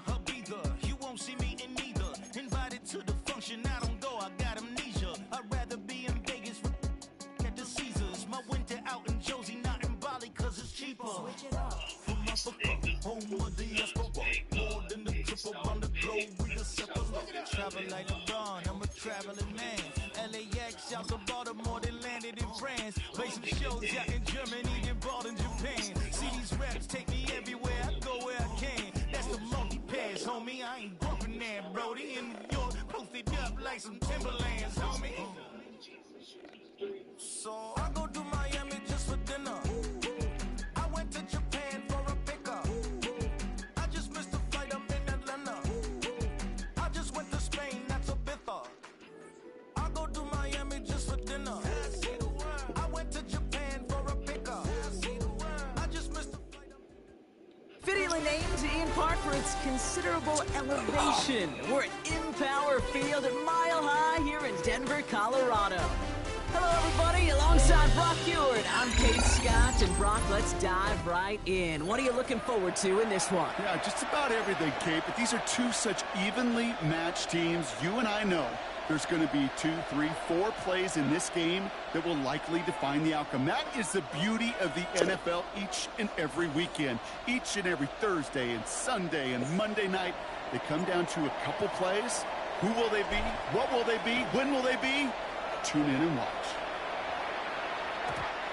a breather. You won't see me in neither. Invited to the function, I don't go, I got amnesia. I'd rather be in Vegas at the Caesars. My winter out in Josie, not in Bali, cause it's cheaper. Switch it up. From Africa, home of the diaspora. More than the trip around the globe, we the separate. Travel like LeBron, I'm a traveling man. LAX out to Baltimore, then landed in France. Play some shows out in Germany, then bought in Japan. See these reps take me everywhere, I go where I can. That's the multi-pass, homie, I ain't bumping that, Brody. In New York, posted up like some Timberlands, homie. So I go to Miami just for dinner. I went to Japan for a pickup. I just missed the flight, I'm in Atlanta. I just went to Spain, that's Ibiza. I go to Miami just for dinner. I went to Japan for a pickup. I just missed the flight. Fittingly named in part for its considerable elevation. We're at Empower Field at Mile High here in Denver, Colorado. Hello, everybody. Alongside Brock Ewart, I'm Kate Scott. And Brock, let's dive right in. What are you looking forward to in this one? Yeah, just about everything, Kate. But these are two such evenly matched teams. You and I know there's going to be 2, 3, 4 plays in this game that will likely define the outcome. That is the beauty of the NFL each and every weekend. Each and every Thursday and Sunday and Monday night, they come down to a couple plays. Who will they be? What will they be? When will they be? Tune in and watch.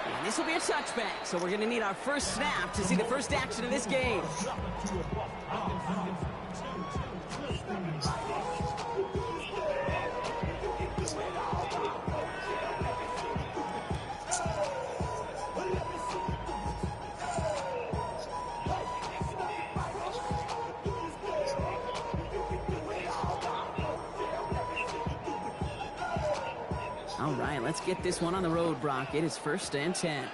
And this will be a touchback, so we're going to need our first snap to see the first action of this game. All right, let's get this one on the road, Brock. It is 1st and 10.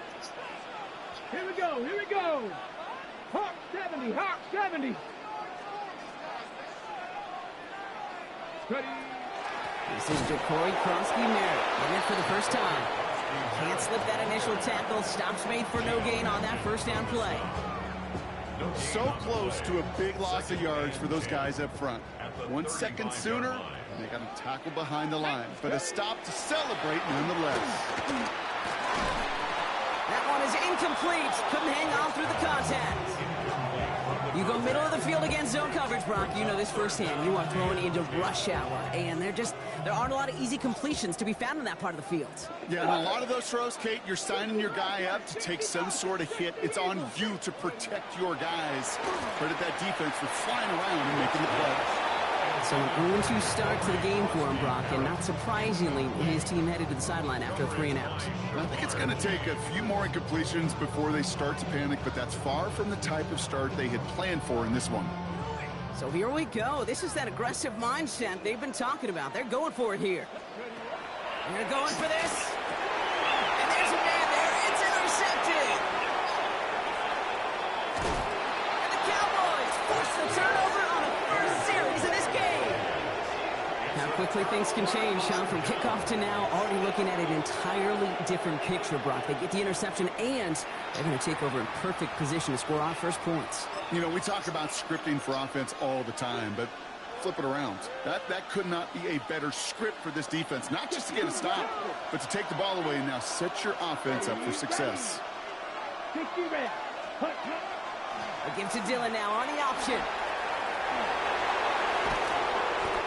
Here we go, here we go. Hawk 70, Hawk 70. Ready. This is Jacory Kronsky-Merritt in it for the first time. Can't slip that initial tackle. Stops made for no gain on that first down play. So close to a big loss of yards for those guys up front. 1 second sooner, they got to tackle behind the line, but a stop to celebrate nonetheless. That one is incomplete. Couldn't hang on through the contact. You go middle of the field against zone coverage, Brock. You know this firsthand. You are thrown into rush hour, and there aren't a lot of easy completions to be found in that part of the field. Yeah, and a lot of those throws, Kate, you're signing your guy up to take some sort of hit. It's on you to protect your guys. Credit that defense for flying around and making the play. So a 1-2 start to the game for him, Brock, and not surprisingly, his team headed to the sideline after a 3-and-out. I think it's going to take a few more incompletions before they start to panic, but that's far from the type of start they had planned for in this one. So here we go. This is that aggressive mindset they've been talking about. They're going for it here. They're going for this. And there's a man there. It's intercepted. And the Cowboys force the turnover on a first series in this game. How quickly things can change, Sean, from kickoff to now. Already looking at an entirely different picture, Brock. They get the interception, and they're going to take over in perfect position to score our first points. You know, we talk about scripting for offense all the time, but flip it around. That could not be a better script for this defense. Not just to get a stop, but to take the ball away and now set your offense up for success. A give to Dillon now on the option.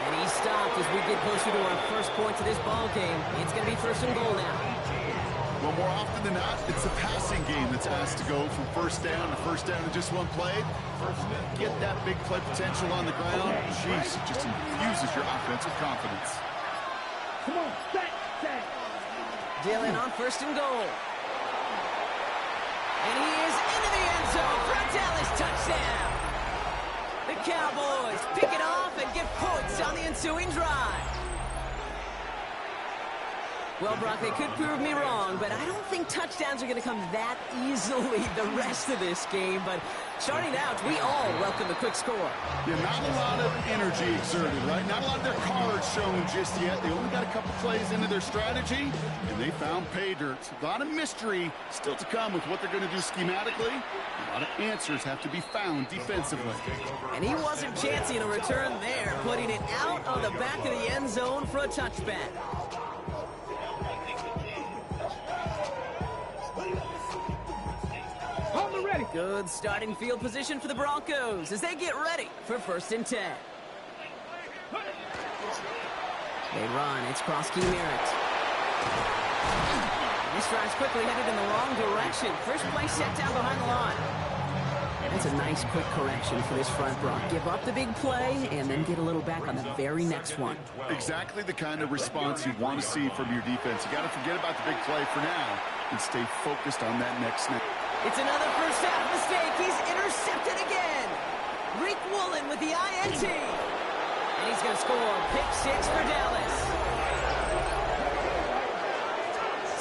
And he stopped as we get closer to our first points of this ball game. It's going to be 1st and goal now. Well, more often than not, it's the passing game that's asked to go from first down in just one play. Get that big play potential on the ground. Jeez, it just infuses your offense with confidence. Come on, set. Dillon on 1st and goal. And he is into the end zone for a Dallas touchdown. The Cowboys pick it off and get points on the ensuing drive. Well, Brock, they could prove me wrong, but I don't think touchdowns are going to come that easily the rest of this game. But starting out, we all welcome a quick score. Yeah, not a lot of energy exerted, right? Not a lot of their cards shown just yet. They only got a couple plays into their strategy, and they found pay dirt. A lot of mystery still to come with what they're going to do schematically. A lot of answers have to be found defensively. And he wasn't chancing a return there, putting it out on the back of the end zone for a touchback. Ready. Good starting field position for the Broncos as they get ready for 1st and 10. They run. It's Krosky Merritt. This drive's quickly headed in the wrong direction. First play set down behind the line. That's a nice quick correction for this front, Brock. Give up the big play and then get a little back on the very next one. Exactly the kind of response you want to see from your defense. You got to forget about the big play for now and stay focused on that next snap. It's another first half mistake. He's intercepted again. Rick Woolen with the INT. And he's going to score pick 6 for Dallas.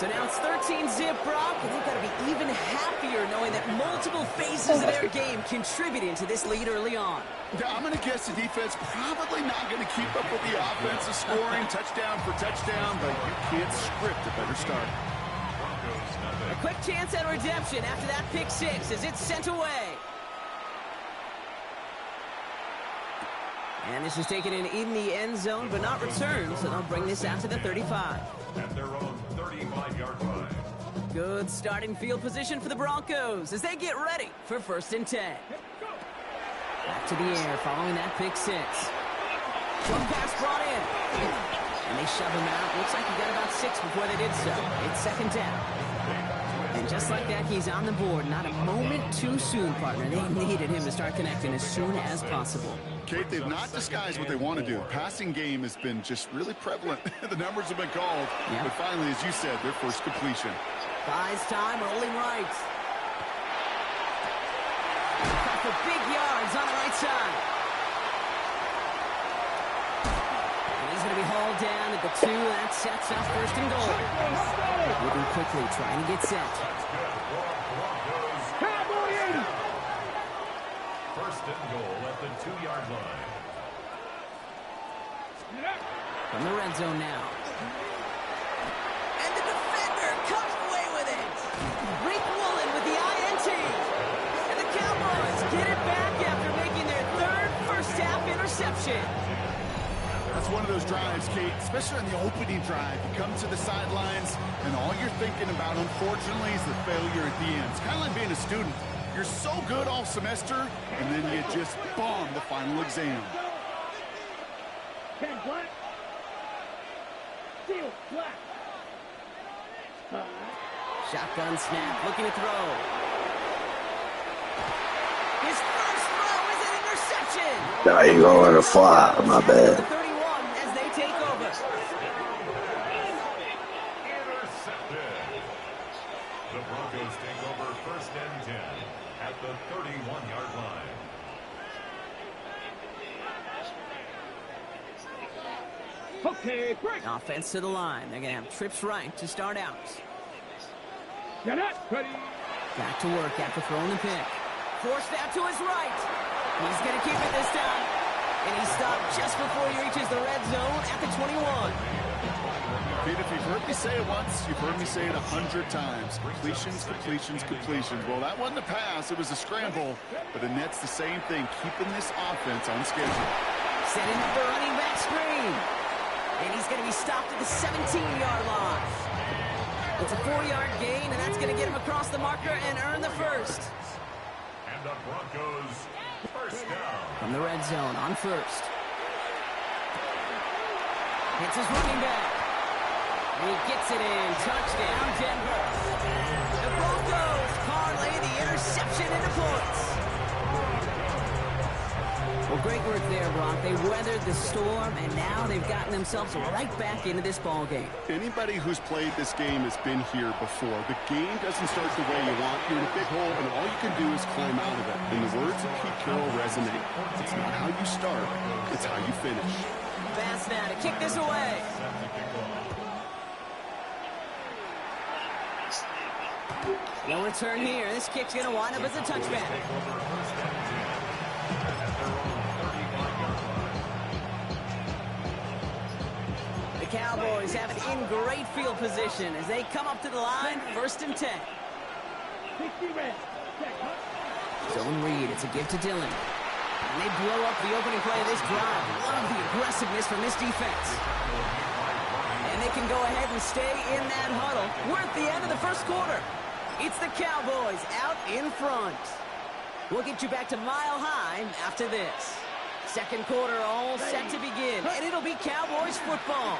So now it's 13-zip, Brock, and they've got to be even happier knowing that multiple phases of their game contributed to this lead early on. Yeah, I'm going to guess the defense probably not going to keep up with the offensive scoring touchdown for touchdown, but you can't script a better start. A quick chance at redemption after that pick 6 as it's sent away. And this is taken in the end zone, but not returned, so they'll bring this out to the 35. At their own 35-yard line. Good starting field position for the Broncos as they get ready for 1st and 10. Back to the air following that pick 6. One pass brought in. And they shove him out. Looks like he got about 6 before they did so. It's 2nd down. And just like that, he's on the board. Not a moment too soon, partner. They needed him to start connecting as soon as possible. Kate, they've not disguised what they want to do. Passing game has been just really prevalent. The numbers have been called. Yeah. But finally, as you said, their first completion. Buys time, rolling right. Got for big yards on the right side. And he's going to be hauled down at the 2. That sets up 1st and goal. Moving quickly, trying to get set. First and goal at the 2-yard line. From the red zone now. And the defender comes away with it. Rick Woolen with the INT. And the Cowboys get it back after making their 3rd first-half interception. That's one of those drives, Kate, especially on the opening drive. You come to the sidelines, and all you're thinking about, unfortunately, is the failure at the end. It's kind of like being a student. You're so good all semester, and then you just bomb the final exam. Ken Black. Steal Black. Shotgun snap, looking to throw. His first throw is an interception. Now you going to fly, my bad. 31 as they take over. Intercepted. The Broncos take over 1st and 10 at the 31-yard line. Okay, break. Offense to the line. They're going to have trips right to start out. Get it. Ready. Back to work after throwing the pick. Forced out to his right. He's going to keep it this time. And he stopped just before he reaches the red zone at the 21. Pete, if you've heard me say it once, you've heard me say it 100 times. Completions, completions, completions. Well, that wasn't a pass. It was a scramble. But the net's the same thing, keeping this offense on schedule. Setting up the running back screen. And he's going to be stopped at the 17-yard line. It's a 4-yard gain, and that's going to get him across the marker and earn the first. And the Broncos first down. From the red zone on 1st. Hits his running back. And he gets it in. Touchdown, Denver. The Broncos parlay the interception into points. Well, great work there, Brock. They weathered the storm, and now they've gotten themselves right back into this ball game. Anybody who's played this game has been here before. The game doesn't start the way you want. You're in a big hole, and all you can do is climb out of it. And the words of Pete Carroll resonate. It's not how you start, it's how you finish. Pass now to kick this away. No return here. This kick's going to wind up as a touchback. The Cowboys have it in great field position as they come up to the line, 1st and 10. Zone read. It's a give to Dillon. And they blow up the opening play of this drive. Love the aggressiveness from this defense. And they can go ahead and stay in that huddle. We're at the end of the first quarter. It's the Cowboys out in front. We'll get you back to Mile High after this. Second quarter all set to begin, and it'll be Cowboys football.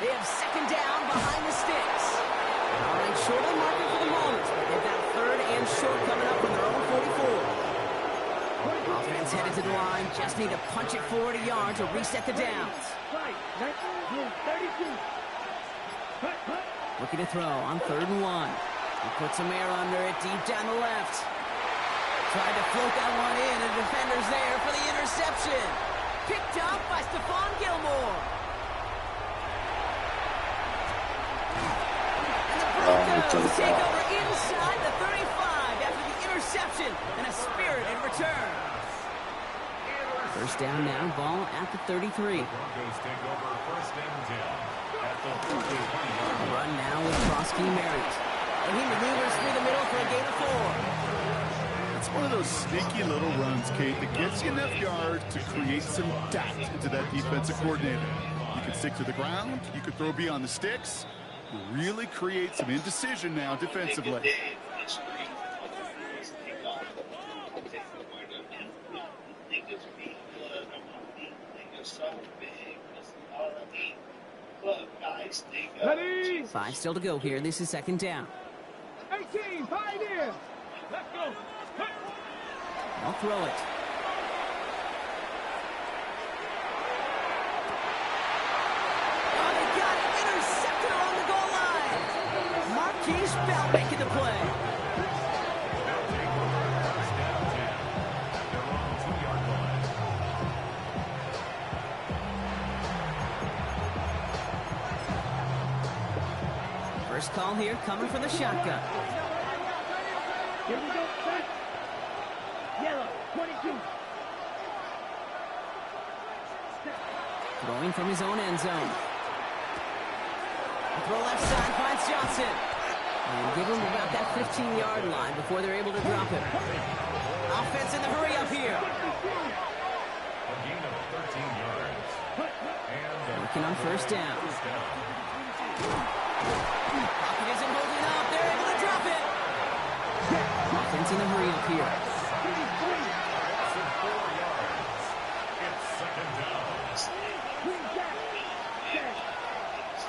They have 2nd down behind the sticks. All right, short of the market for the moment, but they've got 3rd and short coming up from their own 44. Offense headed to the line, just need to punch it forward a yard to reset the downs. Looking to throw on 3rd and 1. He puts some air under it deep down the left. Tried to float that one in, and the defender's there for the interception. Picked up by Stephon Gilmore. And the Broncos take over inside the 35 after the interception and a spirited return. 1st down now, ball at the 33. Broncos take over 1st and 10 at the 40-yard line. Run now with Krosky Merritt. And he maneuvers through the middle for a gain of 4. It's one of those sneaky little runs, Kate, that gets you enough yards to create some doubt into that defensive coordinator. You can stick to the ground. You can throw beyond the sticks. Really create some indecision now defensively. Ready? 5 still to go here. This is 2nd down. 18, Pioneer. Let's go. I'll throw it. Oh, they got it. Intercepted around the goal line. Marquise Bell making the play. First call here coming from the shotgun. Here we go. Set. Yellow, 22. Throwing from his own end zone. Throw left side finds Johnson. And give him about that 15-yard line before they're able to drop him. Offense in the hurry up here. A gain of 13 yards. And Working on 1st down. Pocket isn't holding up. They're able to drop it. Offense in the hurry up here.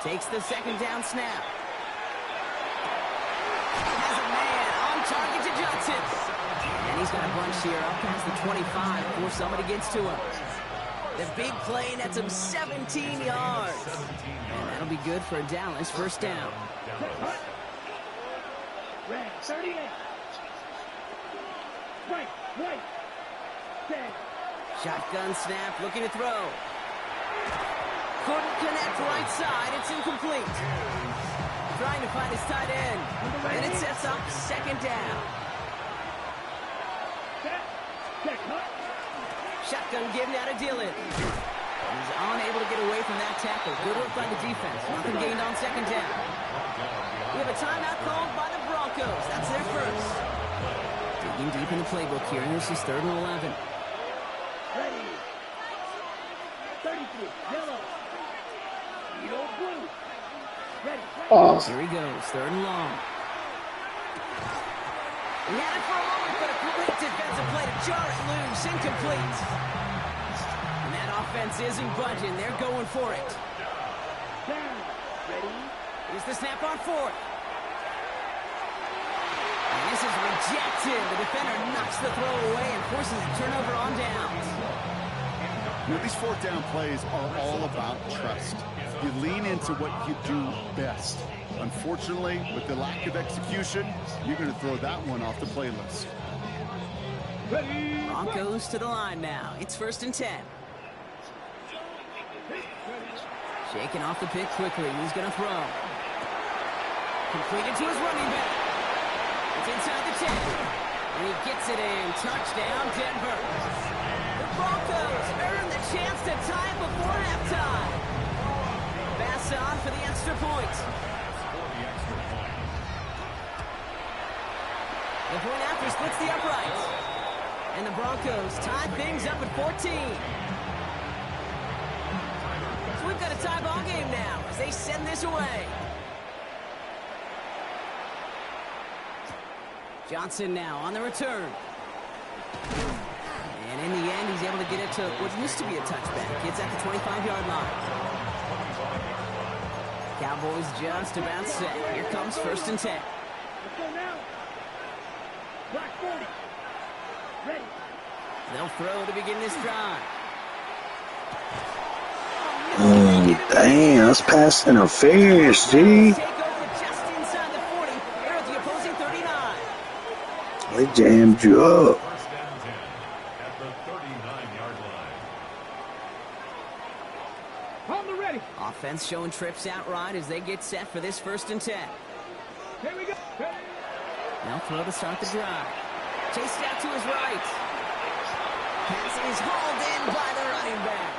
Takes the 2nd down snap. Has a man on target to Johnson. And he's got a bunch here up past the 25 before somebody gets to him. The big play nets him 17 yards. And that'll be good for Dallas 1st down. Red, 38. Right. Set. Shotgun snap, looking to throw. Couldn't connect right side. It's incomplete. Trying to find his tight end. And it sets up 2nd down. Shotgun given out of Dillon. He's unable to get away from that tackle. Good work by the defense. Nothing gained on 2nd down. We have a timeout called by the Broncos. That's their first. Digging deep in the playbook here, and this is 3rd and 11. Ready. 33. Yellow. Yellow blue. Ready. Here he goes, 3rd and long. He had it for a moment, but a great defensive play to jar it loose. Incomplete. And that offense isn't budging. They're going for it. Down. Ready. Here's the snap on 4th. And this is rejected. The defender knocks the throw away and forces a turnover on downs. You know, these 4th down plays are all about trust. You lean into what you do best. Unfortunately, with the lack of execution, you're going to throw that one off the playlist. Ready. Broncos to the line now. It's 1st and 10. Shaking off the pick quickly. He's going to throw. Completed to his running back. It's inside the 10. And he gets it in. Touchdown, Denver. The Broncos earn the chance to tie it before halftime. Pass on for the extra point. The point after splits the uprights. And the Broncos tie things up at 14. So we've got a tie ball game now as they send this away. Johnson now on the return. And in the end, he's able to get it to what used to be a touchback. It's at the 25-yard line. Cowboys just about set. Here comes 1st and 10. Let's go now. Black 40. Ready. They'll throw to begin this drive. Damn, that's pass interference, G. Take over just inside the 40. They're at the opposing 39. They jammed you up. First and 10 at the 39-yard line. On the ready. Offense showing trips outright as they get set for this 1st and 10. Here we go. Ready. They'll throw to start the drive. Chased out to his right. Pass is hauled in by the running back.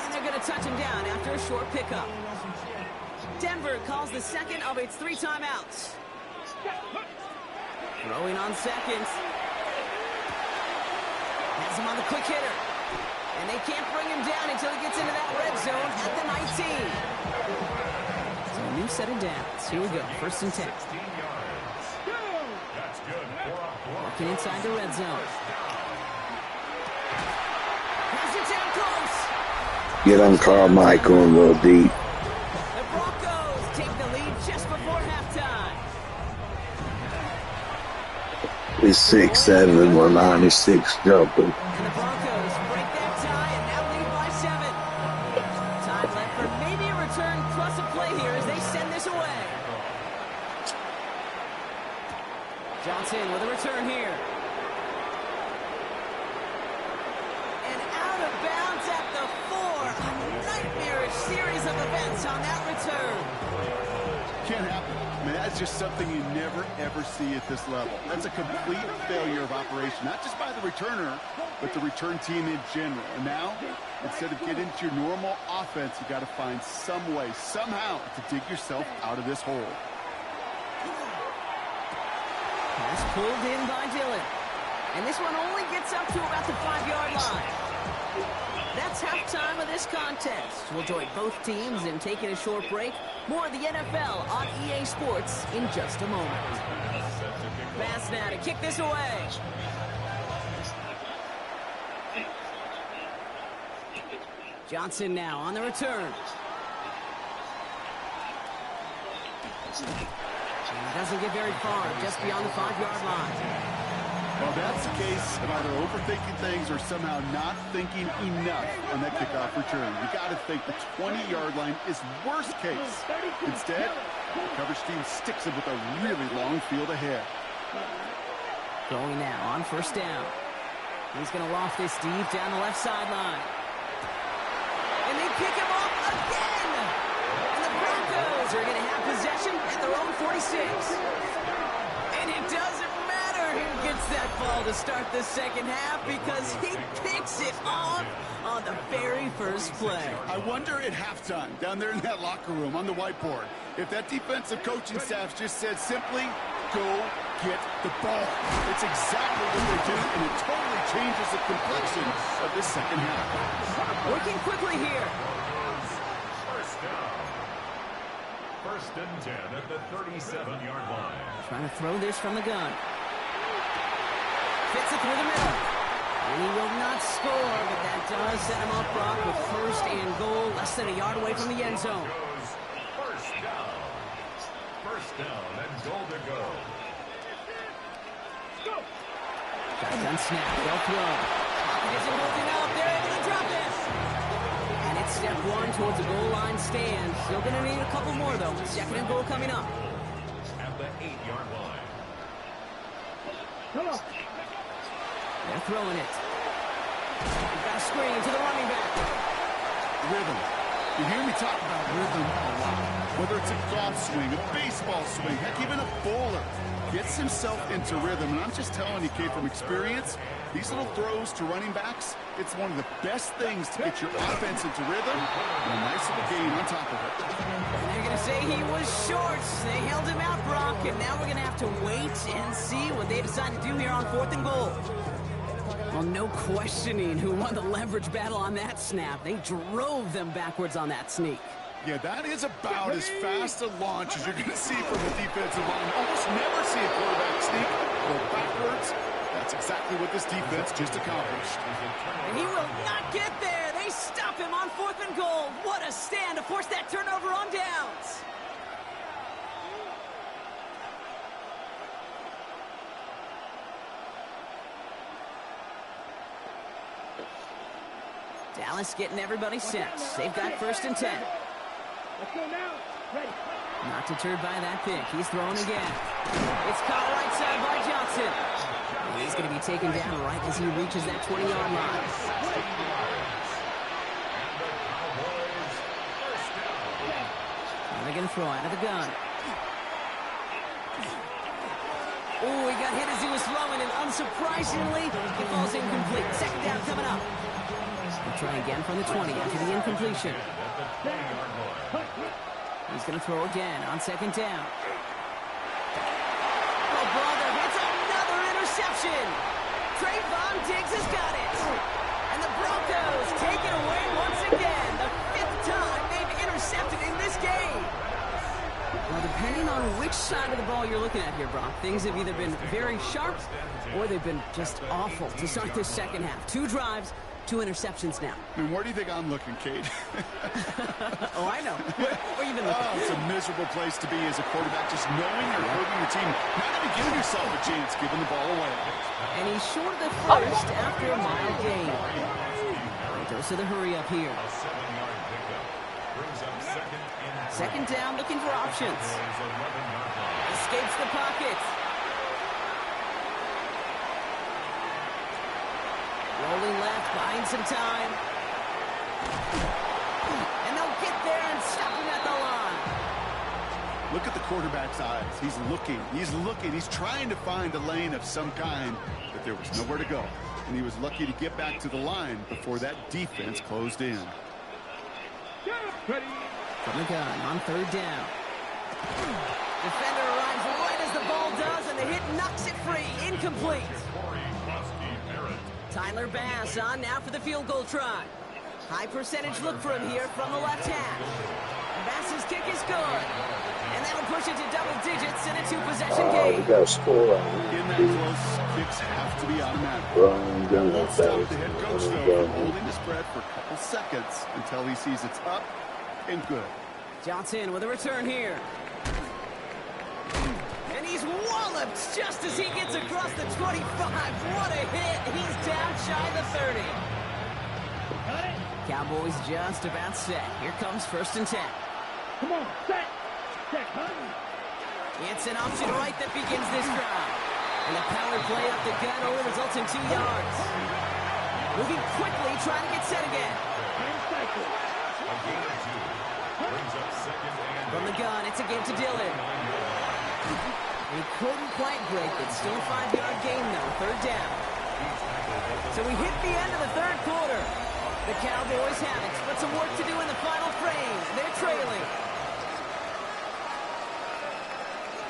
And they're going to touch him down after a short pickup. Denver calls the second of its 3 timeouts. Throwing on seconds. Has him on the quick hitter. And they can't bring him down until he gets into that red zone at the 19. So a new set of downs. Here we go. 1st and 10. 16 yards. That's good for a block. Working inside the red zone. Pass it down close. Get on Carmichael and go deep. The Broncos take the lead just before halftime. It's 6-7. We're 96 jumping. And the Broncos break that tie and now lead by 7. Time left for maybe a return plus a play here as they send this away. Johnson with a return here. And out of bounds at the 4. A nightmarish series of events on that return. Can't happen. I mean, that's just something you never, ever see at this level. That's a complete failure of operation, not just by the returner, but the return team in general. And now, instead of getting into your normal offense, you got to find some way, somehow, to dig yourself out of this hole. Pass pulled in by Dillon. And this one only gets up to about the 5-yard line. That's halftime of this contest. We'll join both teams in taking a short break. More of the NFL on EA Sports in just a moment. Pass now to kick this away. Johnson now on the return. And doesn't get very far, just beyond the 5-yard line. Well, that's the case of either overthinking things or somehow not thinking enough on that kickoff return. You got to think the 20-yard line is worst case. Instead, the coverage team sticks him with a really long field ahead. Going now on 1st down. He's going to loft this deep down the left sideline. And they pick him up again! And the Broncos are going to have possession at their own 46. And it doesn't matter who gets that ball to start the second half because he picks it off on the very first play. I wonder at halftime, down there in that locker room on the whiteboard, if that defensive coaching staff just said simply, go get the ball. It's exactly what they do, and it totally changes the complexion of this second half. Working quickly here. First down. 1st and 10 at the 37-yard line. Trying to throw this from the gun. Fits it through the middle. And he will not score, but that does set him up, Brock, with 1st and goal, less than a yard away from the end zone. Goes first down. First down and goal to go. Shotgun snap, they'll throw. Pocket isn't holding up, they're able to drop it. And it's step 1 towards a goal line stand. Still going to need a couple more, though. 2nd and goal coming up. At the 8-yard line. Come on. They're throwing it. We've got a screen to the running back. Rhythm. You hear me talk about rhythm a lot. Whether it's a golf swing, a baseball swing, heck, even a bowler gets himself into rhythm. And I'm just telling you, Kate, from experience, these little throws to running backs, it's one of the best things to get your offense into rhythm and a nice little gain on top of it. And they're going to say he was short. They held him out, Brock, and now we're going to have to wait and see what they decide to do here on 4th and goal. Well, no questioning who won the leverage battle on that snap. They drove them backwards on that sneak. Yeah, that is about as fast a launch as you're going to see from the defensive line. Almost never see a quarterback sneak go backwards. That's exactly what this defense just accomplished. And he will not get there. They stop him on 4th and goal. What a stand to force that turnover on downs. Dallas getting everybody set. They've got 1st and 10. Let's go now. Ready. Not deterred by that pick. He's throwing again. It's caught right side by Johnson. He's going to be taken down right as he reaches that 20-yard line. Now they're going to throw out of the gun. Oh, he got hit as he was throwing, and unsurprisingly, he falls incomplete. 2nd down coming up. We'll try again from the 20 after the incompletion. He's going to throw again on 2nd down. Oh, brother, it's another interception. Trayvon Diggs has got it. And the Broncos take it away once again. The 5th time they've intercepted in this game. Well, depending on which side of the ball you're looking at here, Brock, things have either been very sharp or they've been just awful to start this second half. 2 drives, 2 interceptions now. And where do you think I'm looking, Kate? Oh, I know. Where are you been looking? Oh, it's a miserable place to be as a quarterback, just knowing you're hurting your team, not even giving yourself a chance, giving the ball away. And he's short of the first after a mild gain. Goes to the hurry up here. 2nd down, looking for options. Escapes the pocket. Rolling left, buying some time. And they'll get there and stop him at the line. Look at the quarterback's eyes. He's looking. He's trying to find a lane of some kind, but there was nowhere to go. And he was lucky to get back to the line before that defense closed in. Ready. From the gun on 3rd down. Defender arrives right as the ball does, and the hit knocks it free. Incomplete. Tyler Bass on now for the field goal try. High percentage look for him here from the left hash. Bass's kick is good. And that'll push it to double digits in a 2-possession game. We got a score on it. In that close, kicks have to be automatic. Won't stop the head coach, though, from holding the spread for a couple seconds until he sees it's up and good. Johnson with a return here. And he's walloped just as he gets across the 25. What a hit. He's down shy of the 30. Cowboys just about set. Here comes 1st and 10. Come on, set. Set, huh? It's an option right that begins this drive. And the power play up the gut only results in 2 yards. Moving quickly, trying to get set again. From the gun, it's a game to Dillon. He couldn't quite break it. Still a 5-yard gain, though. 3rd down. So we hit the end of the 3rd quarter. The Cowboys have it, but some work to do in the final frame. They're trailing.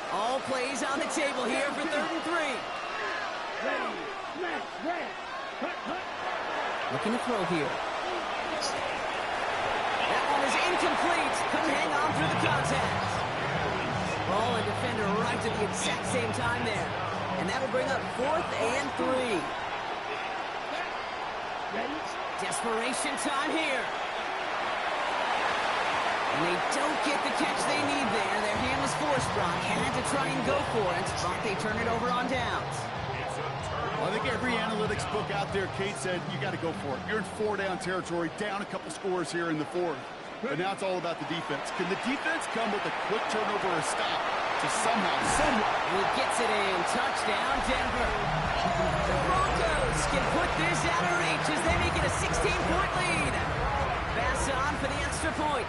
All plays on the table here for 3rd and 3. Ready. Left. Right. Hut. Looking to throw here. That one is incomplete. Couldn't hang on through the contact. Ball and defender right at the exact same time there. And that'll bring up 4th and 3. Ready. Desperation time here. And they don't get the catch they need there. Their hand was forced, Brock. Had to try and go for it, but they turn it over on downs. Well, I think every analytics book out there, Kate said, you got to go for it. You're in 4-down territory, down a couple scores here in the 4th. But now it's all about the defense. Can the defense come with a quick turnover or stop to somehow? He gets it in. Touchdown, Denver. The Broncos can put this out of reach as they make it a 16-point lead. Bass on for the extra point.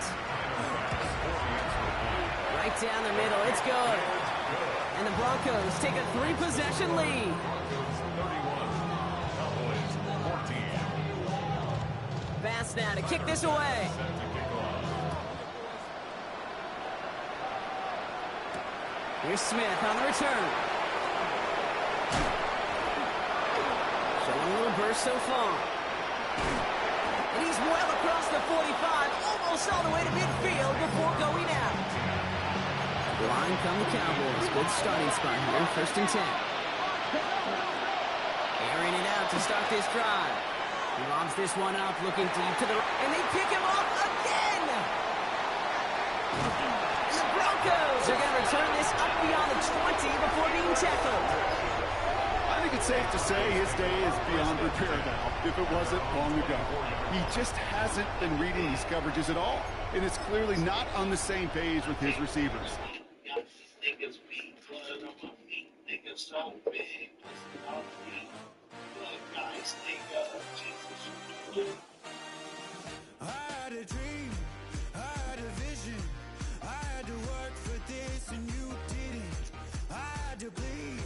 down the middle. It's good. And the Broncos take a 3-possession lead. 31, Cowboys 14. Pass now to kick this away. Set to kick off. Here's Smith on the return. Showing a little burst so far. And he's well across the 45, almost all the way to midfield before going out. Line come the Cowboys. Good starting spot here, 1st and 10. Airing it out to start this drive. He lobs this one up, looking deep to the right, and they pick him off again! And the Broncos are going to return this up beyond the 20 before being tackled. I think it's safe to say his day is beyond repair now, if it wasn't long ago. He just hasn't been reading these coverages at all, and it's clearly not on the same page with his receivers. Niggas be blood on my feet, niggas so big, listen on me. Blood guys, nigga, Jesus. I had a dream, I had a vision. I had to work for this and you didn't. I had to bleed,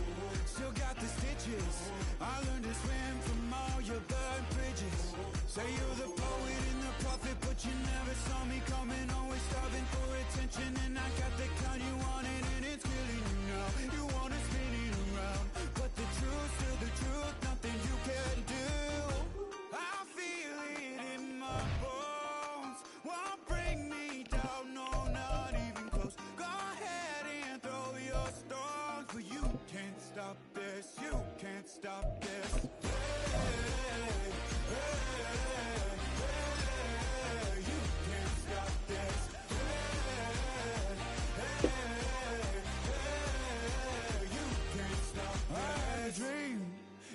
still got the stitches. I learned to swim from all your burned bridges. Say you're the poet and the prophet, but you never saw me coming. Always starving for attention, and I got the kind you wanted, and it's killing you now. You wanna spin it around, but the truth's still the truth. Nothing you can do. I feel it in my bones. Won't bring me down, no, not even close. Go ahead and throw your stones, but you can't stop this. You can't stop this.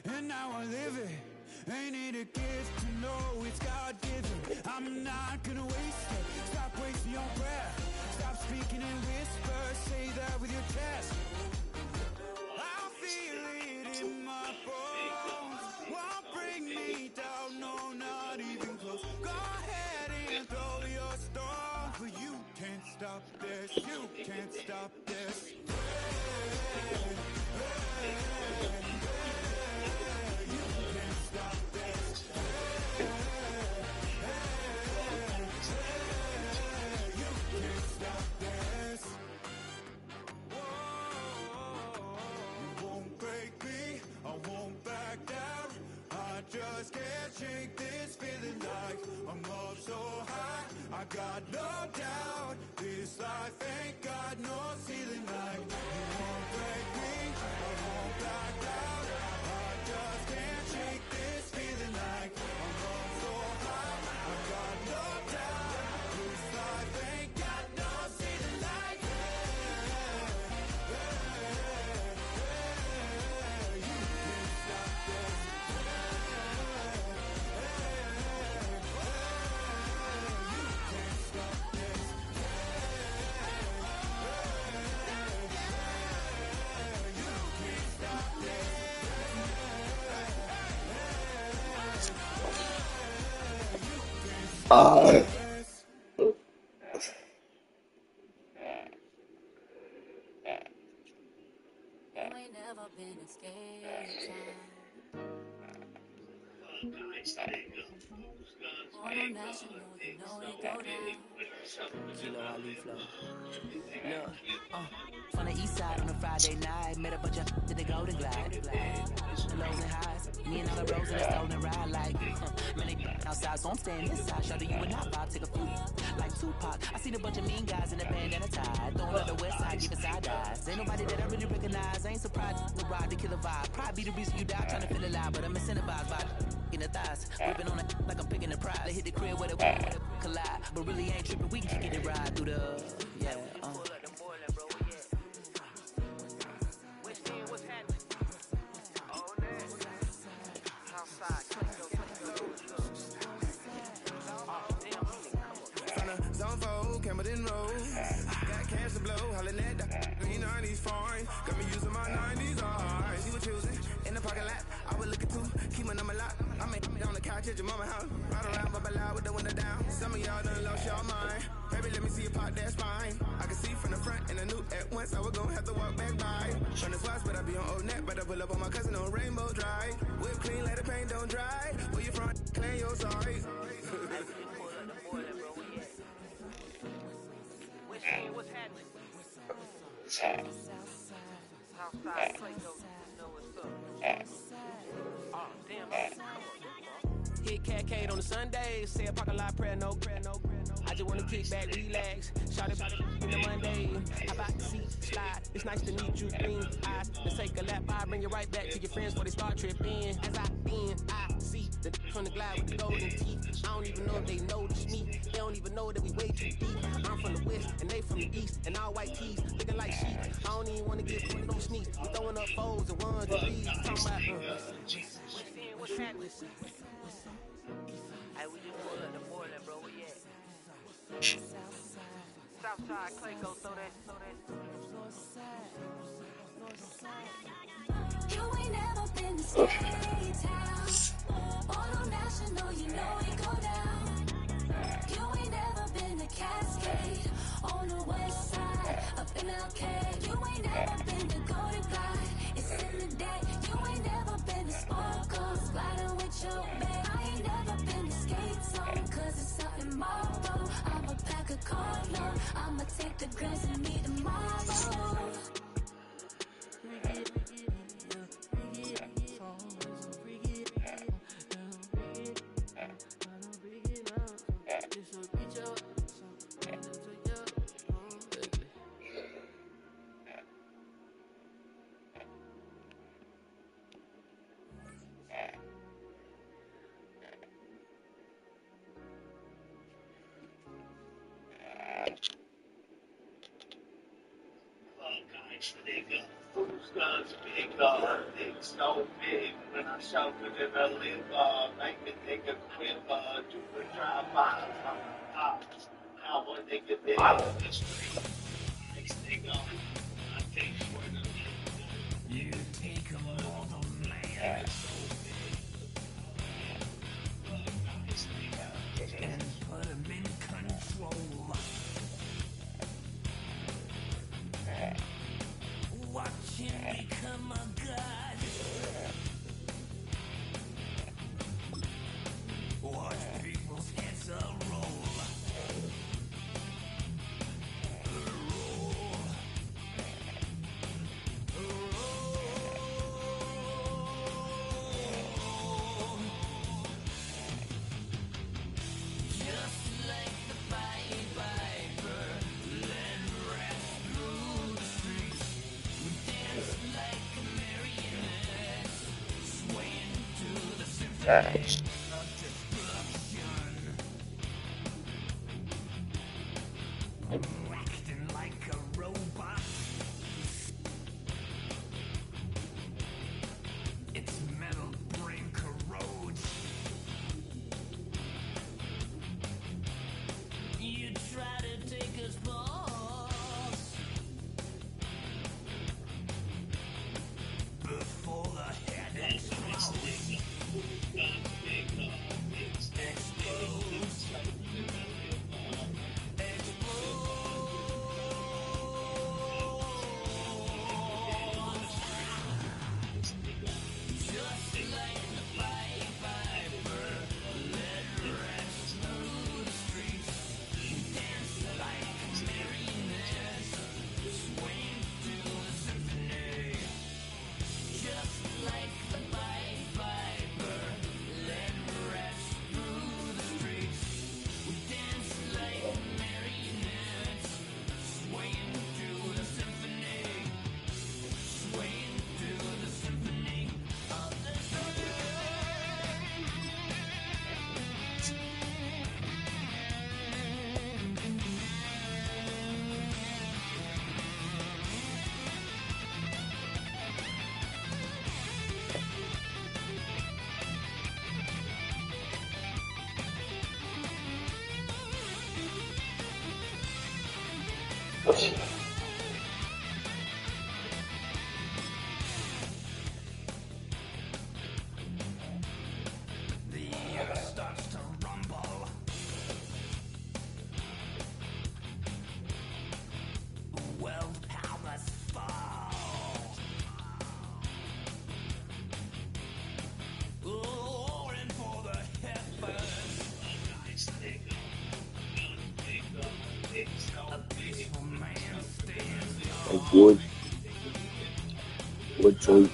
And now I live it. Ain't it a gift to know it's God-given? I'm not gonna waste it. Stop wasting your breath. Stop speaking in whispers. Say that with your chest. I feel it in my bones. Won't bring me down, no, not even close. Go ahead and throw your stones, but you can't stop this. You can't stop this. Just can't shake this feeling like I'm up so high. I got no doubt this life ain't got no ceiling like you won't break me. I won't back down. I just can't shake this feeling like I'm up so high. I got no doubt this life ain't got no ceiling like you can't stop this. From the east side on a Friday night, met a bunch of to the Golden Glide. The lows and highs, me and all the bros in the stolen ride like many outside, so I'm staying inside. Shout to you and I vibe, take a few like Tupac. I seen a bunch of mean guys in the band and a tie, throwing on the west side, giving side eyes. Ain't nobody that I really recognize. I ain't surprised to ride the killer vibe. Probably be the reason you die, trying to feel alive, but I'm incentivized by in the thighs, whipping on it like I'm picking the prize. They hit the crib where the collide, but really ain't tripping. We can kick it and ride through the Got cash to blow, hollering at that 90s foreign. Got me using my 90s eyes. She was choosing in the parking lot. I was looking too, keep my number locked. I make on the couch at your mama house. Ride around, bubble loud with the window down. Some of y'all done lost y'all mind. Baby, let me see you pop that spine. I can see from the front in the new once, I was gonna have to walk back by. From the spots, but I be on old net, but I pull up on my cousin on Rainbow Drive. Whip clean, let the paint don't dry. Where you from? Claim your sorry. What's happening? Southside, Clayco, know what's up. Oh, damn. Hit Cat on the Sundays, say a parking lot prayer, no. I just wanna kick back, relax, shout it in the Monday. How about the seat slide? It's nice to meet you, green eyes. Let's take a lap by, bring you right back to your friends before they start tripping. As I see the from the glide with the golden teeth. I don't even know if they notice me. They don't even know that we way too deep. I'm from the west and they from the east, and all white tees looking like sheep. I don't even wanna get put on sneak. We throwing up foes and ones and threes. Talking about what's happening? Hey, we just pulled up the border, bro. Where you at? Southside, Clayco, throw that. You ain't never been to Skate Town. Auto National, you know it go down. You ain't never been to Cascade. On the west side, up in Arcade. You ain't never been to Golden Glide. It's in the day. You ain't never been to Sparkles. Gliding with your babe. I ain't never been to Skate Zone, cause it's out in Marlboro. I'ma pack a carload. I'ma take the grams and meet tomorrow. Who's guns big, big, so big. When I shout with it, I live, make a nigga quit, do a drive-by from the cops. Now one nigga dead on the street. Next nigga, I take for the you take a mortal man, so big. And put him in control. Watch him become a god. Watch people's heads roll. Just like the Pied Piper, let rats through the streets. Dance like a marionette, swaying to the symphony of destruction. Acting like a robot. Its metal brain corrodes. You try to take us balls before the head explodes. Just like the Pied Piper, let rats through the streets. Dance like marionettes, swaying to the symphony. Just like the Pied Piper, let rats through the streets. We dance like marionettes, swaying to the symphony, swaying to the symphony of the The earth starts to rumble. World powers Wood tree.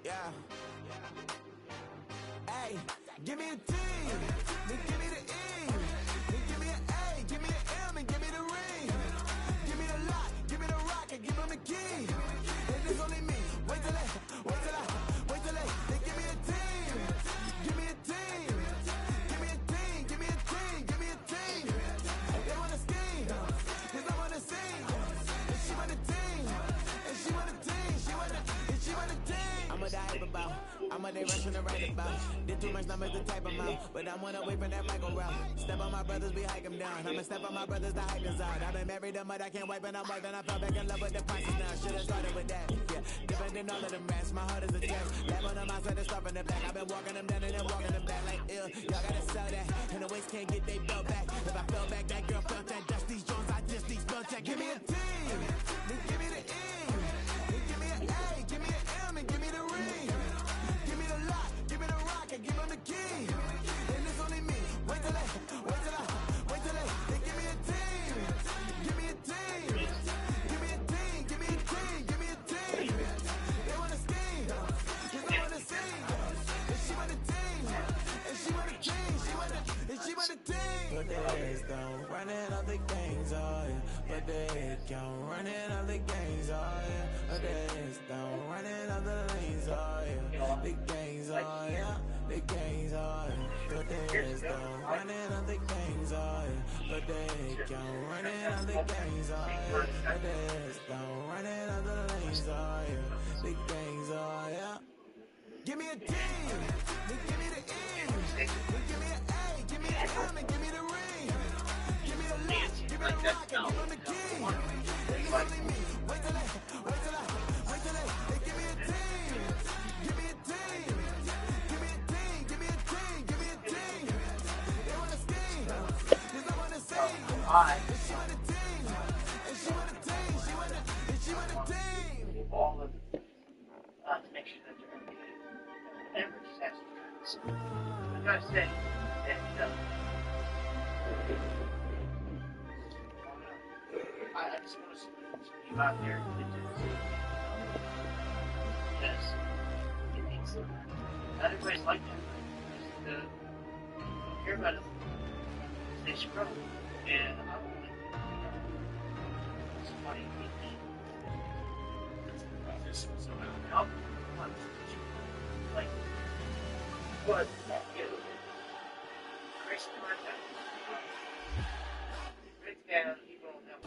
Yeah. Hey, give me a T, then give me the E, then give me an A, give me an M, and give me the ring. Give me the lock, give me the rock, and give him the key. And it's only me. Wait till they, then give me a team. Give me a team. Give me a team, give me a team, give me a team. They wanna scheme, cause I wanna sing. And she want a team, and she want a team, she want a team. I'm a die about. I'm a day rushing to write about. Did too much numbers to type them out. But I'm one away from that Michael route. Step on my brothers, we hike them down. I'ma step on my brothers, the hike is out. I've been married them, but I can't wipe and I'm wiping. I fell back in love with the prices now. Should've started with that. Yeah, different than all of them rats. My heart is a test. Lab on them outside and stuff in the back. I've been walking them down and then walking them back like ill. Y'all gotta sell that. And the waist can't get they belt back. If I fell back, that girl felt that. Dust these Jones, I just these belt check. Give me a T, then give me the E, then give me an A, give me an M, and give me the ring. Give me the lock, give me the rock, and give him the key. And it's only me. Wait till they, then give me a team. Give me a team. Give me a team, give me a team, give me a team. They wanna scheme, cause I wanna sing. And she want a team, and she want a team, she want a team. But the heads down, running all the gangs, oh yeah. But the head count, running all the gangs, oh yeah. But the heads down, running all the lanes, oh yeah. The gangs, oh yeah. The gangs, oh yeah. But the heads down, running all the gangs, oh yeah. But the head count, running all the gangs, oh yeah. But the heads down, running all the lanes, oh yeah. The gangs, oh yeah. Give me a T, then give me the E, then give me an A, give me an M, and give me the ring. Give me the lock, give me the rock, and give him the key. And it's only me. Wait till they, then give me a team. Give me a team. Give me a team, give me a team, give me a team. They wanna scheme, cause I wanna sing. And she want a team, and she want a team, she want a team. All of to make sure that they're going to be whatever disaster. I gotta say that I just want to see you out there because it needs not everybody's like that. Just don't care about it. They scrub. And I don't think somebody help. Like, but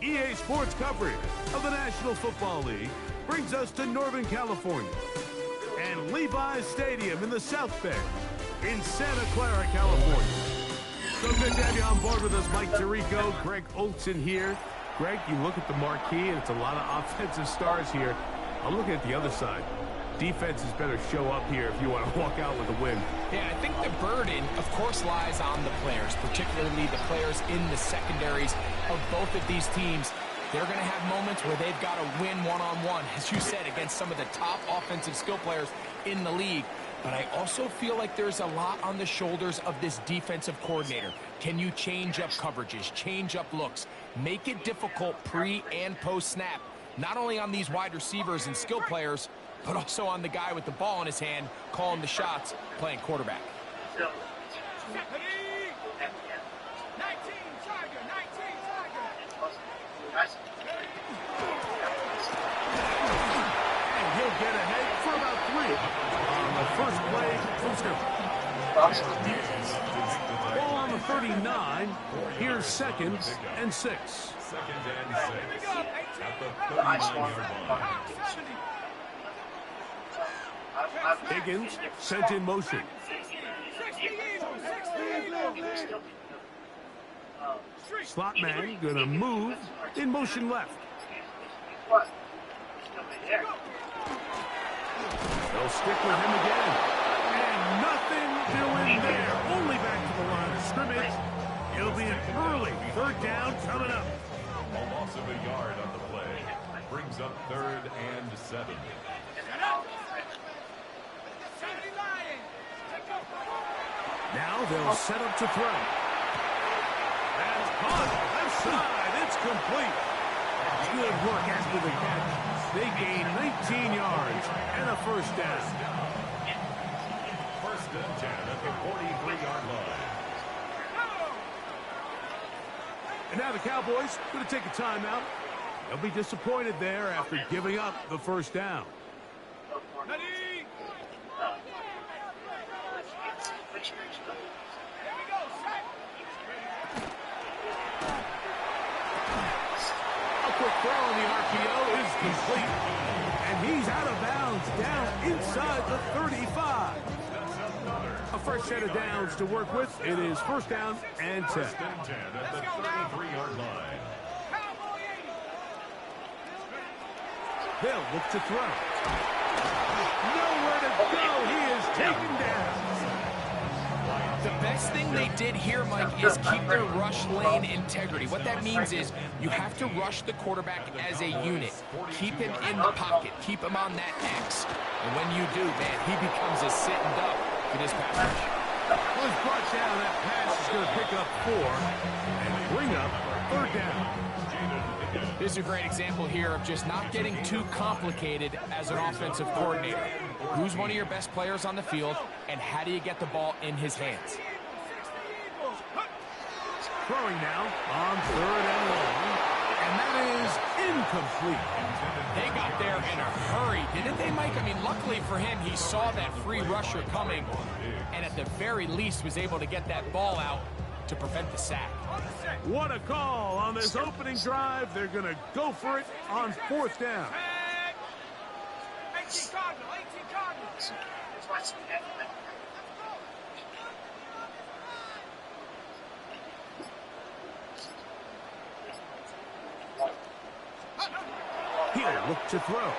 EA Sports coverage of the National Football League brings us to Northern California and Levi's Stadium in the South Bay in Santa Clara, California. So good to have you on board with us, Mike Tirico, Greg Olson here. Greg, you look at the marquee, and it's a lot of offensive stars here. I'm looking at the other side. Defenses better show up here if you want to walk out with a win. Yeah, I think the burden, of course, lies on the players, particularly the players in the secondaries of both of these teams. They're going to have moments where they've got to win one-on-one, as you said, against some of the top offensive skill players in the league. But I also feel like there's a lot on the shoulders of this defensive coordinator. Can you change up coverages, change up looks, make it difficult pre- and post-snap, not only on these wide receivers and skill players, but also on the guy with the ball in his hand, calling the shots, playing quarterback. So, 19 Tiger, 19 Tiger. And he'll get ahead for about 3 on the first play moves here. Ball on the 39. Here's 2nd and 6. Second and 6 at the 39-yard line. Higgins sent in motion. Slot man gonna move in motion left. They'll stick with him again. And nothing doing there. Only back to the line of scrimmage. It'll be an early 3rd down coming up. A loss of a yard on the play. Brings up 3rd and 7. Now they'll set up to throw. That's caught. Left side. It's complete. Good work after the catch. They gain 19 yards and a 1st down. 1st and 10 at the 43-yard line. And now the Cowboys going to take a timeout. They'll be disappointed there after giving up the 1st down. A quick throw on the RPO is complete. And he's out of bounds down inside the 35. A fresh set of downs to work with. It is 1st down and 10. 1st and 10 at the 33-yard line. They'll look to throw. Nowhere to go. He is taken down. The best thing they did here, Mike, is keep their rush lane integrity. What that means is you have to rush the quarterback as a unit. Keep him in the pocket. Keep him on that X. And when you do, man, he becomes a sitting duck for this pass rush. Well, he's brought down. That pass is going to pick up 4 and bring up 3rd down. This is a great example here of just not getting too complicated as an offensive coordinator. Who's one of your best players on the field, and how do you get the ball in his hands? Throwing now on 3rd and long, and that is incomplete. They got there in a hurry, didn't they, Mike? I mean, luckily for him, he saw that free rusher coming, and at the very least was able to get that ball out to prevent the sack. What a call on this opening drive. They're going to go for it on 4th down. He'll look to throw.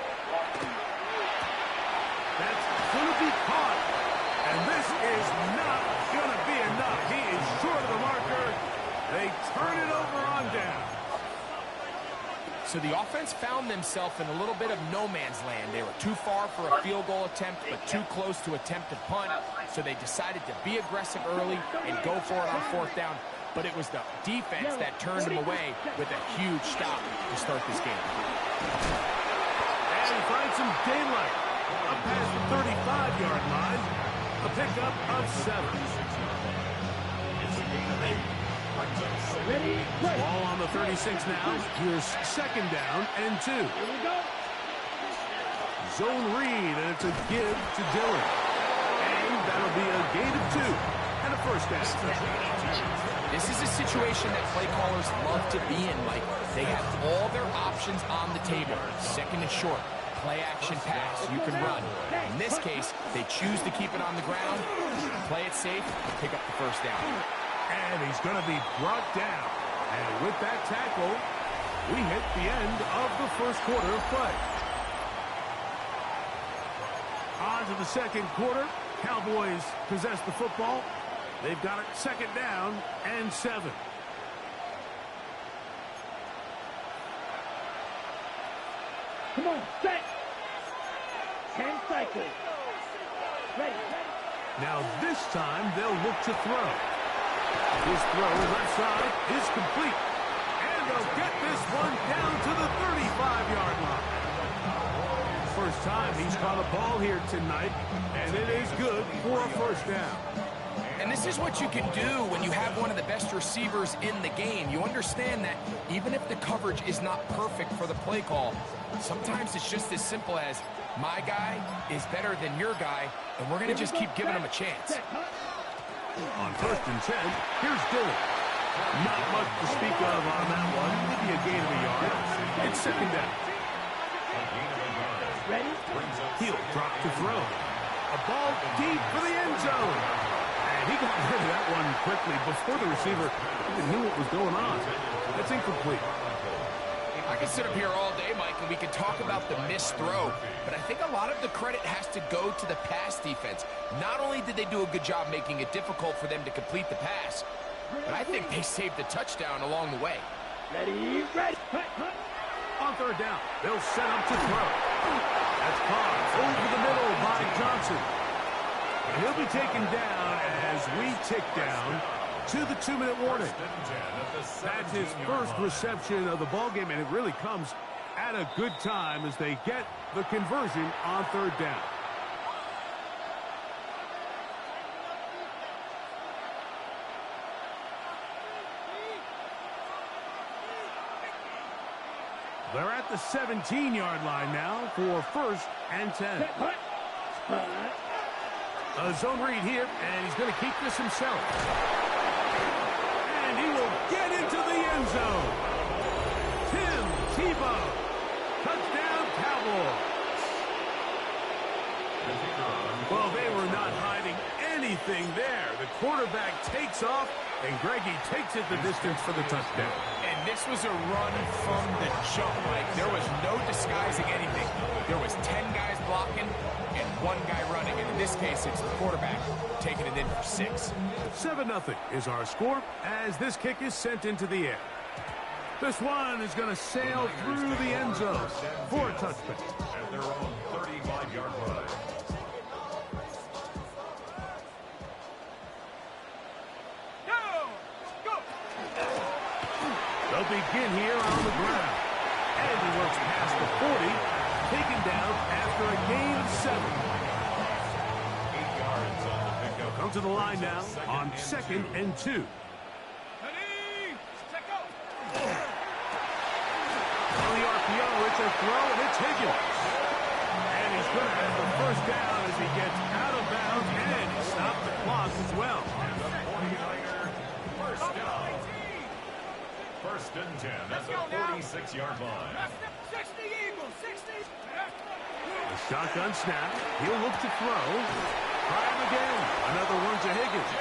That's going to be caught. And this is not going to be enough. He is short of the marker. They turn it over on down. So the offense found themselves in a little bit of no man's land. They were too far for a field goal attempt, but too close to attempt a punt. So they decided to be aggressive early and go for it on 4th down. But it was the defense that turned them away with a huge stop to start this game. And he finds some daylight up past the 35-yard line. A pickup of 7. Ball on the 36 now. Here's 2nd down and 2. Zone read, and it's a give to Dillon. And that'll be a gain of 2 and a 1st down. This is a situation that play callers love to be in, Mike. They have all their options on the table. 2nd and short, play action pass, you can run. In this case, they choose to keep it on the ground, play it safe, pick up the 1st down. And he's going to be brought down. And with that tackle, we hit the end of the 1st quarter of play. On to the 2nd quarter. Cowboys possess the football. They've got it 2nd down and 7. Come on, set. 10 cycles. Ready. Now this time they'll look to throw. His throw left side is complete. And they'll get this one down to the 35-yard line. First time he's caught a ball here tonight, and it is good for a 1st down. And this is what you can do when you have one of the best receivers in the game. You understand that even if the coverage is not perfect for the play call, sometimes it's just as simple as my guy is better than your guy, and we're going to just keep giving him a chance. On 1st and 10, here's Dillon. Not much to speak of on that one. Maybe a gain of a yard. It's 2nd down. He'll drop to throw. A ball deep for the end zone. And he got rid of that one quickly before the receiver even knew what was going on. That's incomplete. I could sit up here all day, Mike, and we could talk about the missed throw, but I think a lot of the credit has to go to the pass defense. Not only did they do a good job making it difficult for them to complete the pass, but I think they saved the touchdown along the way. Ready, ready. On 3rd down, they'll set up to throw. That's caught over the middle by Johnson. And he'll be taken down as we tick down to the 2-minute warning. That's his first reception of the ballgame, and it really comes at a good time as they get the conversion on 3rd down. They're at the 17-yard line now for 1st and 10. A zone read here, and he's going to keep this himself. And he will get into the end zone. Tim Tebow. Touchdown, Cowboys. Well, they were not hiding anything there. The quarterback takes off, and Greggy takes it the distance for the touchdown. And this was a run from the jump, Mike. There was no disguising anything. There was 10 guys blocking and 1 guy running. And in this case, it's the quarterback taking it in for 6. 7-0 is our score as this kick is sent into the air. This one is going to sail through the end zone for a touchdown. At their own 35-yard line. They'll begin here on the ground. And he works past the 40, taken down after a gain of 7. 8 yards on the pickup. Come to the line now on 2nd and 2. On the RPO, it's a throw, and it's Higgins. And he's going to have the 1st down as he gets out of bounds, and he stopped the clock as well. And the 49er, 1st down. 1st and 10 at the 46-yard line. 60 Eagles, 60. The shotgun snap. He'll look to throw. Try him again. Another one to Higgins.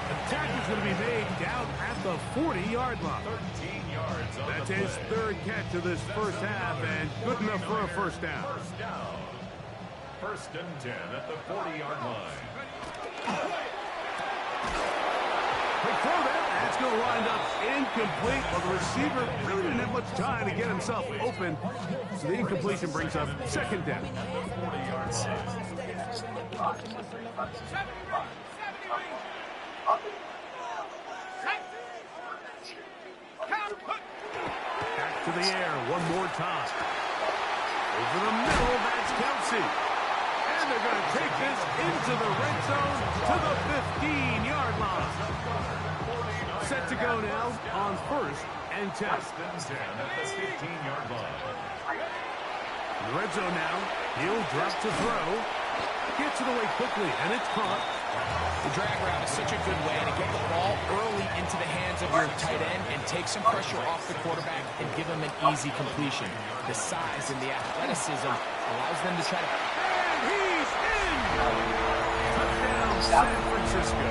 The tackle's going to be made down at the 40-yard line. 13 yards on That's the his play. 3rd catch of this 1st half, and good enough for a 1st down. 1st down. 1st and 10 at the 40-yard line. Quick throw there. That's going to wind up incomplete. Well, the receiver really didn't have much time to get himself open, so the incompletion brings up 2nd down. 40-yard line. Back to the air one more time. Over the middle, that's Kelsey. And they're going to take this into the red zone to the 15-yard line. Set to go now on 1st and 10. 1st and 10 at the 15-yard line. In the red zone now, he'll drop to throw. Gets it away quickly, and it's caught. The drag route is such a good way to get the ball early into the hands of your tight end and take some pressure off the quarterback and give him an easy completion. The size and the athleticism allows them to try to... And he's in! Touchdown, San Francisco.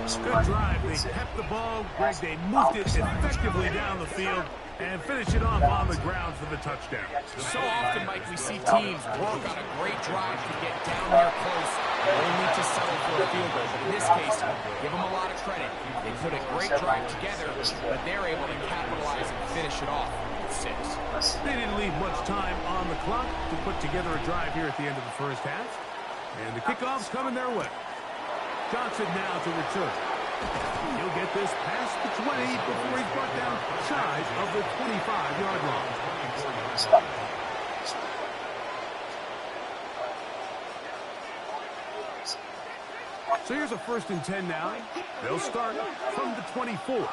Good drive. They kept the ball. Greg, they moved it effectively down the field and finish it off on the ground for the touchdown. So often, Mike, we see teams work on a great drive to get down there close, only to settle for a field goal. But in this case, give them a lot of credit. They put a great drive together, but they're able to capitalize and finish it off with 6. They didn't leave much time on the clock to put together a drive here at the end of the 1st half. And the kickoff's coming their way. Johnson now to return. He'll get this past the 20 before he's brought down shy of the 25-yard line. So here's a 1st and 10 now. They'll start from the 24.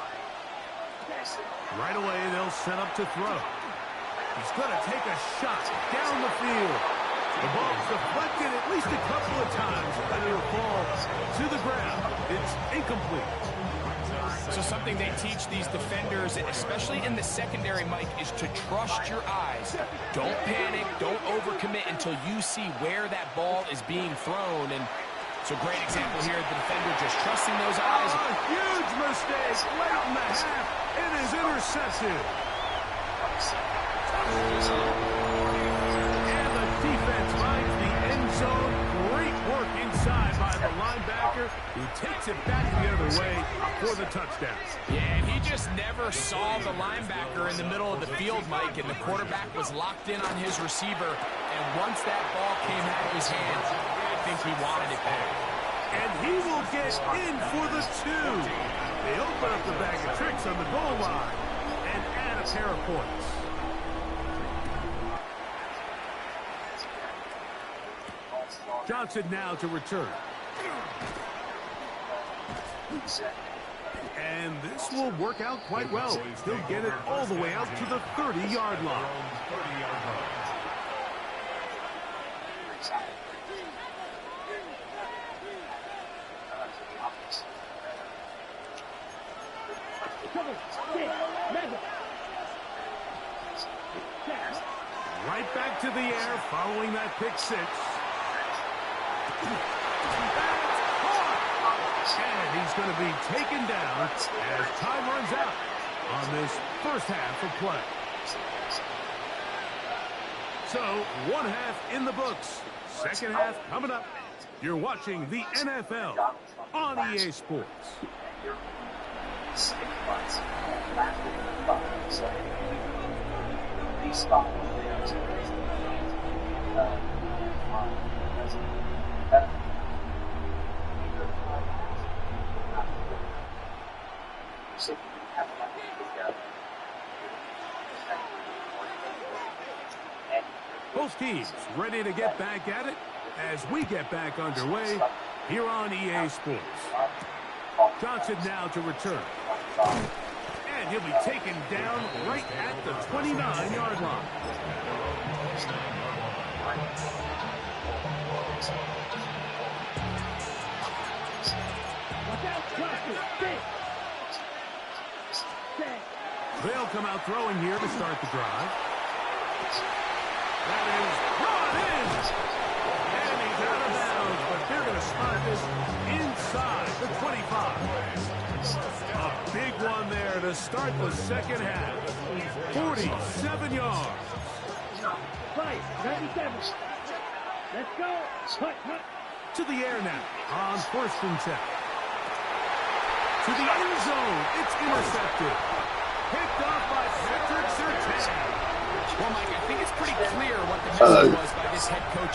Right away, they'll set up to throw. He's going to take a shot down the field. The ball's deflected at least a couple of times, but it'll fall to the ground. It's incomplete. So something they teach these defenders, especially in the secondary, Mike, is to trust your eyes. Don't panic, don't overcommit until you see where that ball is being thrown. And so great example here, the defender just trusting those eyes. Oh, a huge mistake late in the half. It is intercepted. And the defense finds the end zone. Great work inside by the linebacker, who takes it back the other way for the touchdown. Yeah, and he just never saw the linebacker in the middle of the field, Mike, and the quarterback was locked in on his receiver. And once that ball came out of his hands, I think he wanted it back. And he will get in for the 2. They open up the bag of tricks on the goal line and add a pair of points. Johnson now to return. And this will work out quite well. He'll get it all the way out to the 30-yard line. Right back to the air following that pick 6. And he's going to be taken down as time runs out on this first half of play. So, 1 half in the books. Second half coming up. You're watching the NFL on EA Sports. Both teams ready to get back at it as we get back underway here on EA Sports. Johnson now to return. And he'll be taken down right at the 29-yard line. They'll come out throwing here to start the drive. That is brought in. And he's out of bounds, but they're going to spot this inside the 25. A big one there to start the second half. 47 yards. Right, 97. Let's go. Hut. To the air now on 1st and 10. To the end zone. It's intercepted. Picked off by Patrick Surtain. Well, Mike, I think it's pretty clear what the message was by this head coach